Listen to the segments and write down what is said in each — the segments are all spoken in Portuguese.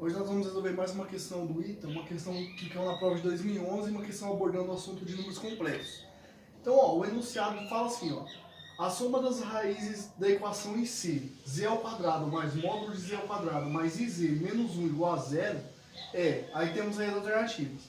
Hoje nós vamos resolver mais uma questão do ITA, uma questão que caiu na prova de 2011, uma questão abordando o assunto de números complexos. Então, o enunciado fala assim, a soma das raízes da equação em si, z ao quadrado mais módulo de z ao quadrado mais iz menos 1 igual a zero, aí temos aí as alternativas.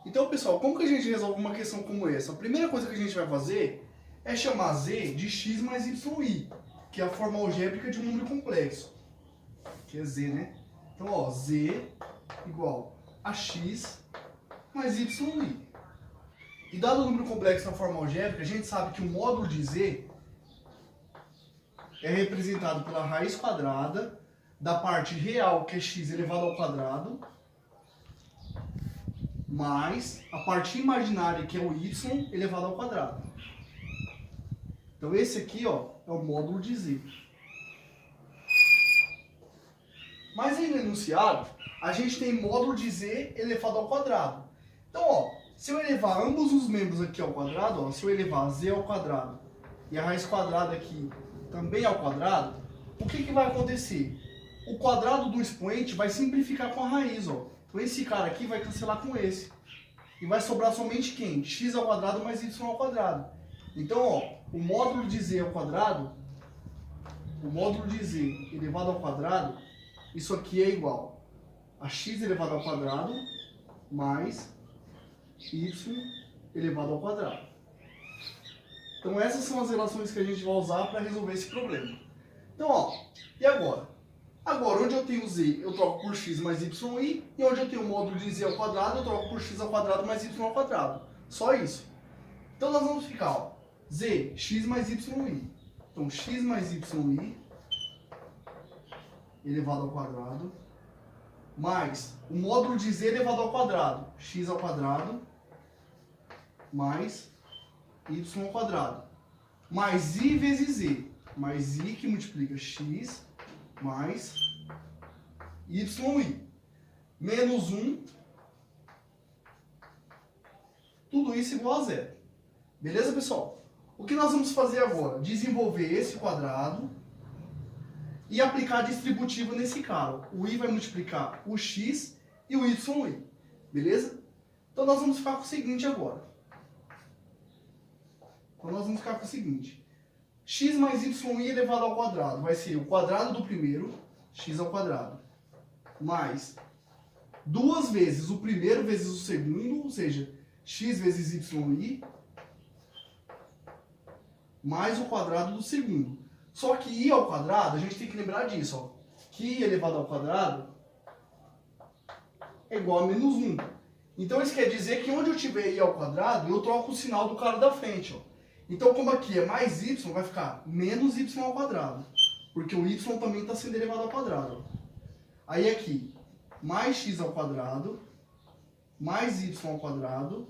Então, pessoal, como que a gente resolve uma questão como essa? A primeira coisa que a gente vai fazer é chamar z de x mais yi, que é a forma algébrica de um número complexo, que é z, né? Então, z igual a x mais yi. E dado o número complexo na forma algébrica, a gente sabe que o módulo de z é representado pela raiz quadrada da parte real, que é x elevado ao quadrado, mais a parte imaginária, que é o y elevado ao quadrado. Então, esse aqui, é o módulo de z. Mas aí no enunciado, a gente tem módulo de z elevado ao quadrado. Então, se eu elevar ambos os membros aqui ao quadrado, se eu elevar z ao quadrado e a raiz quadrada aqui também ao quadrado, o que vai acontecer? O quadrado do expoente vai simplificar com a raiz, Então esse cara aqui vai cancelar com esse. E vai sobrar somente quem? X ao quadrado mais y ao quadrado. Então, o módulo de z ao quadrado, o módulo de z elevado ao quadrado, isso aqui é igual a x elevado ao quadrado mais y elevado ao quadrado. Então essas são as relações que a gente vai usar para resolver esse problema. Então, e agora? Agora, onde eu tenho z, eu troco por x mais yi, e onde eu tenho o módulo de z ao quadrado, eu troco por x ao quadrado mais y ao quadrado. Só isso. Então nós vamos ficar, z, x mais yi. Então, x mais yi elevado ao quadrado, mais o módulo de z elevado ao quadrado, x ao quadrado, mais y ao quadrado, mais i vezes z, mais i que multiplica x, mais yi, menos 1, tudo isso igual a zero. Beleza, pessoal? O que nós vamos fazer agora? Desenvolver esse quadrado e aplicar a distributiva nesse cara. O i vai multiplicar o x e o yi. Beleza? Então nós vamos ficar com o seguinte agora. X mais yi elevado ao quadrado vai ser o quadrado do primeiro, x ao quadrado, mais duas vezes o primeiro vezes o segundo, ou seja, x vezes yi, mais o quadrado do segundo. Só que i ao quadrado, a gente tem que lembrar disso, que i elevado ao quadrado é igual a menos 1. Então isso quer dizer que onde eu tiver i ao quadrado, eu troco o sinal do cara da frente. Então como aqui é mais y, vai ficar menos y ao quadrado. Porque o y também está sendo elevado ao quadrado. Aí aqui, mais x ao quadrado, mais y ao quadrado.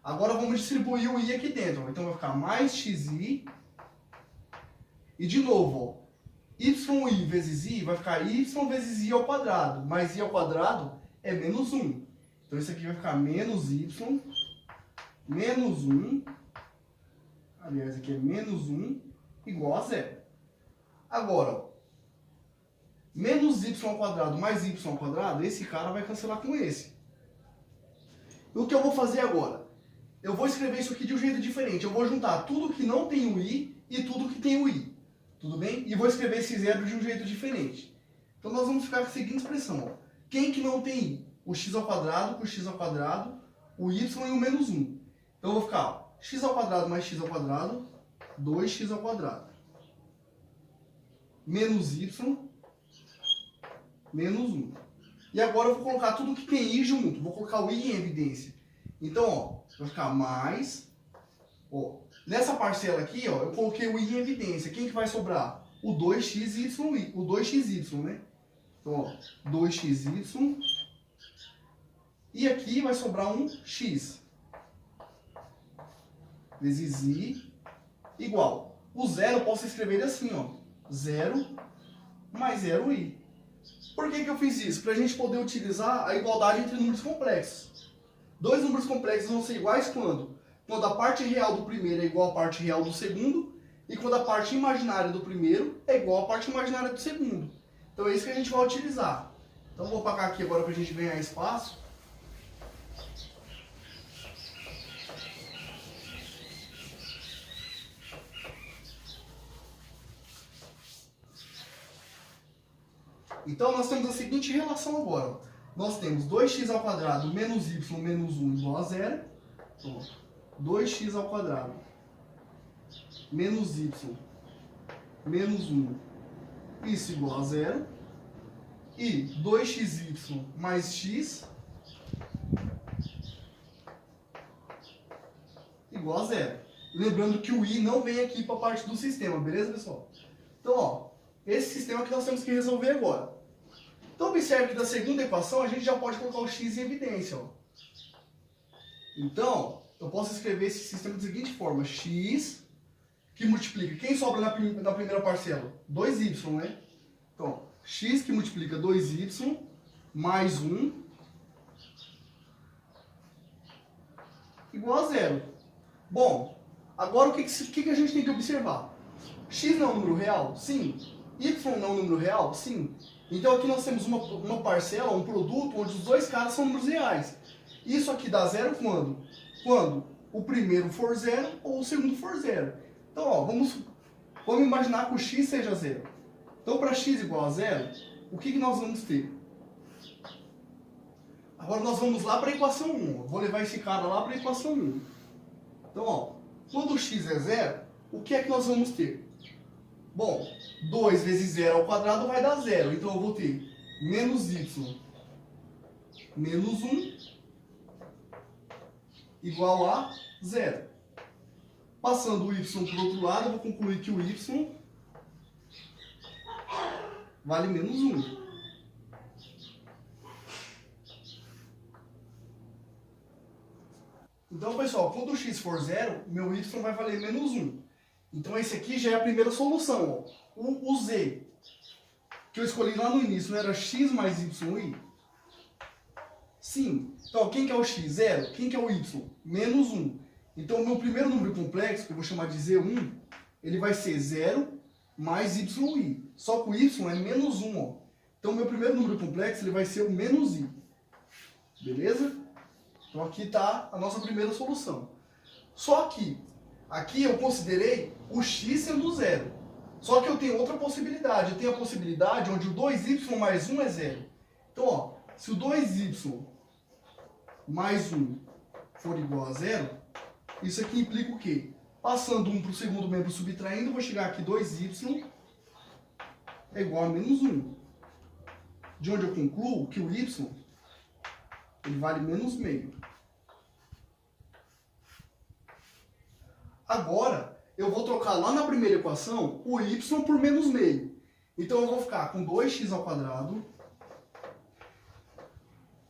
Agora vamos distribuir o i aqui dentro. Então vai ficar mais xi. E de novo, yi vezes i vai ficar y vezes i ao quadrado. Mais i ao quadrado é menos 1. Então isso aqui vai ficar menos y, menos 1. Aliás, aqui é menos 1 igual a zero. Agora, menos y ao quadrado mais y ao quadrado, esse cara vai cancelar com esse. E o que eu vou fazer agora? Eu vou escrever isso aqui de um jeito diferente. Eu vou juntar tudo que não tem o i e tudo que tem o i. Tudo bem? E vou escrever esse zero de um jeito diferente. Então nós vamos ficar com a seguinte expressão. Quem que não tem i? O x ao quadrado com o x ao quadrado, o y e o menos 1. Então eu vou ficar x ao quadrado mais x ao quadrado, 2x ao quadrado. Menos y, menos 1. E agora eu vou colocar tudo que tem i junto. Vou colocar o i em evidência. Então, vai ficar mais... nessa parcela aqui, eu coloquei o i em evidência. Quem que vai sobrar? O 2xy, o 2xy, né? Então, 2xy. E aqui vai sobrar um x. Vezes i igual. O zero eu posso escrever assim, 0 mais 0i. Por que eu fiz isso? Para a gente poder utilizar a igualdade entre números complexos. Dois números complexos vão ser iguais quando? Quando a parte real do primeiro é igual à parte real do segundo e quando a parte imaginária do primeiro é igual à parte imaginária do segundo. Então é isso que a gente vai utilizar. Então vou apagar aqui agora para a gente ganhar espaço. Então nós temos a seguinte relação agora. Nós temos 2x ao quadrado menos y menos 1 igual a 0. Então, 2x ao quadrado menos y menos 1, isso igual a 0. E 2xy mais x igual a 0. Lembrando que o i não vem aqui para a parte do sistema, beleza, pessoal? Então, ó, esse sistema que nós temos que resolver agora. Então, observe que da segunda equação a gente já pode colocar o x em evidência. Ó. Então, eu posso escrever esse sistema da seguinte forma. X que multiplica. Quem sobra na primeira parcela? 2y, né? Então, x que multiplica 2y mais 1 igual a 0. Bom, agora o que a gente tem que observar? X não é um número real? Sim. Y não é um número real? Sim. Então aqui nós temos uma parcela, um produto, onde os dois caras são números reais. Isso aqui dá zero quando? Quando o primeiro for zero ou o segundo for zero. Então, ó, vamos imaginar que o x seja zero. Então, para x igual a zero, o que nós vamos ter? Agora nós vamos lá para a equação 1. Eu vou levar esse cara lá para a equação 1. Então, ó, quando o x é zero, o que é que nós vamos ter? Bom, 2 vezes 0 ao quadrado vai dar 0. Então eu vou ter menos y menos 1 igual a 0. Passando o y para o outro lado, eu vou concluir que o y vale menos 1. Então, pessoal, quando o x for 0, meu y vai valer menos 1. Então, esse aqui já é a primeira solução. Ó. O z, que eu escolhi lá no início, não era x mais y? Sim. Então, quem que é o x? 0. Quem que é o y? Menos 1. Então, o meu primeiro número complexo, que eu vou chamar de z1, ele vai ser 0 mais yi. Só que o y é menos 1. Ó. Então, o meu primeiro número complexo ele vai ser o menos i. Beleza? Então, aqui está a nossa primeira solução. Só que, aqui eu considerei o x sendo 0. Só que eu tenho outra possibilidade. Eu tenho a possibilidade onde o 2y mais 1 é 0. Então, ó, se o 2y mais 1 for igual a 0, isso aqui implica o quê? Passando 1 para o segundo membro subtraindo, eu vou chegar aqui 2y é igual a menos 1. De onde eu concluo que o y ele vale menos meio. Agora, eu vou trocar lá na primeira equação o y por menos meio. Então, eu vou ficar com 2x ao quadrado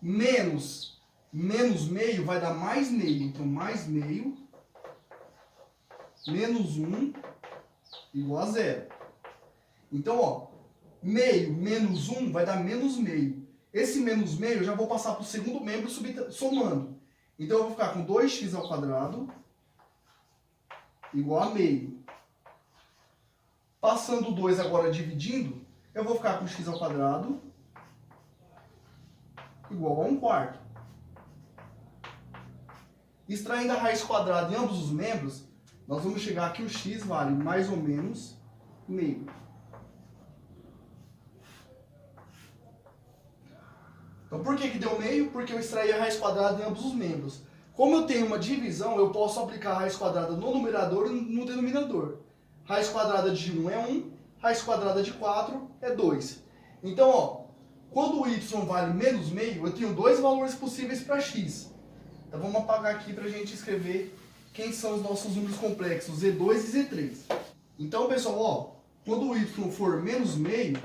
menos meio vai dar mais meio. Então, mais meio menos 1 igual a 0. Então, ó, meio menos 1 vai dar menos meio. Esse menos meio eu já vou passar para o segundo membro somando. Então, eu vou ficar com 2x ao quadrado igual a meio. Passando o 2 agora dividindo, eu vou ficar com x ao quadrado igual a 1/4. Extraindo a raiz quadrada em ambos os membros, nós vamos chegar que o x vale mais ou menos meio. Então, por que deu meio? Porque eu extraí a raiz quadrada em ambos os membros. Como eu tenho uma divisão, eu posso aplicar a raiz quadrada no numerador e no denominador. Raiz quadrada de 1 é 1, raiz quadrada de 4 é 2. Então, ó, quando o y vale menos meio, eu tenho dois valores possíveis para x. Então, vamos apagar aqui para a gente escrever quem são os nossos números complexos, Z2 e Z3. Então, pessoal, ó, quando o y for menos meio,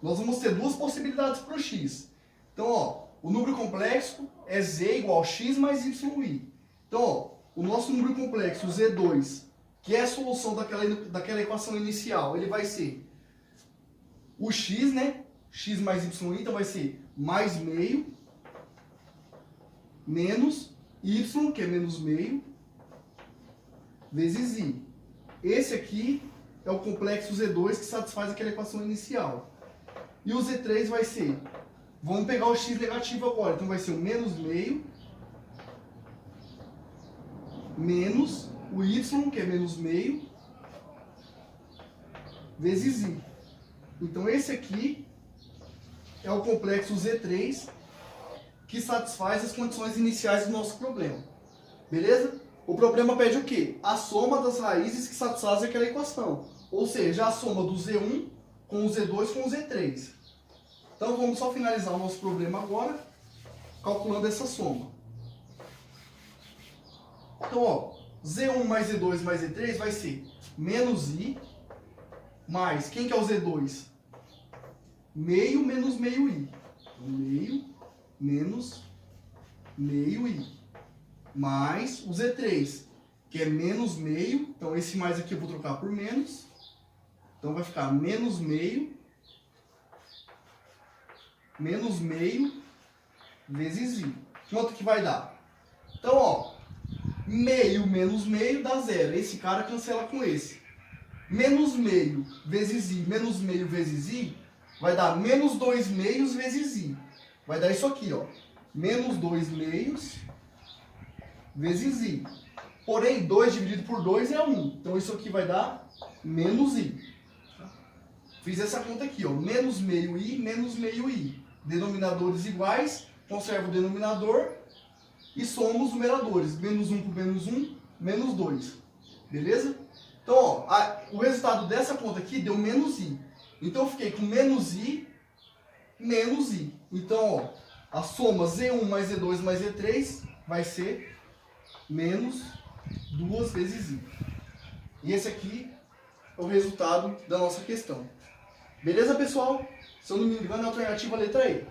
nós vamos ter duas possibilidades para o x. Então, ó, o número complexo é z igual a x mais yi. Então, ó, o nosso número complexo, Z2, que é a solução daquela equação inicial, ele vai ser o x, né? X mais yi, então vai ser mais meio, menos y, que é menos meio, vezes i. Esse aqui é o complexo Z2 que satisfaz aquela equação inicial. E o Z3 vai ser, vamos pegar o x negativo agora, então vai ser o menos meio, menos o y, que é menos meio, vezes i. Então esse aqui é o complexo Z3 que satisfaz as condições iniciais do nosso problema. Beleza? O problema pede o quê? A soma das raízes que satisfazem aquela equação. Ou seja, a soma do Z1 com o Z2 com o Z3. Então vamos só finalizar o nosso problema agora, calculando essa soma. Então, ó, Z1 mais Z2 mais Z3 vai ser menos I, mais, quem que é o Z2? Meio menos meio I. Meio menos meio I. Mais o Z3, que é menos meio. Então, esse mais aqui eu vou trocar por menos. Então, vai ficar menos meio vezes I. Quanto que vai dar? Então, ó, meio menos meio dá zero. Esse cara cancela com esse. Menos meio vezes I, menos meio vezes I, vai dar menos 2 meios vezes I. Vai dar isso aqui, ó. Menos 2 meios vezes I. Porém, 2 dividido por 2 é 1. Então, isso aqui vai dar menos I. Fiz essa conta aqui, ó. Menos meio I, menos meio I. Denominadores iguais, conserva o denominador e soma os numeradores. Menos 1 por menos 1, menos 2. Beleza? Então, ó, o resultado dessa conta aqui deu menos I. Então, eu fiquei com menos I, menos I. Então, ó, a soma Z1 mais Z2 mais Z3 vai ser menos 2 vezes I. E esse aqui é o resultado da nossa questão. Beleza, pessoal? Se eu não me engano, é a alternativa letra E.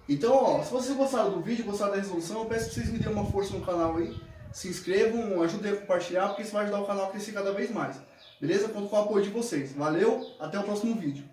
Então, ó, se vocês gostaram do vídeo, gostaram da resolução, eu peço que vocês me dêem uma força no canal aí. Se inscrevam, ajudem a compartilhar, porque isso vai ajudar o canal a crescer cada vez mais. Beleza? Conto com o apoio de vocês. Valeu, até o próximo vídeo.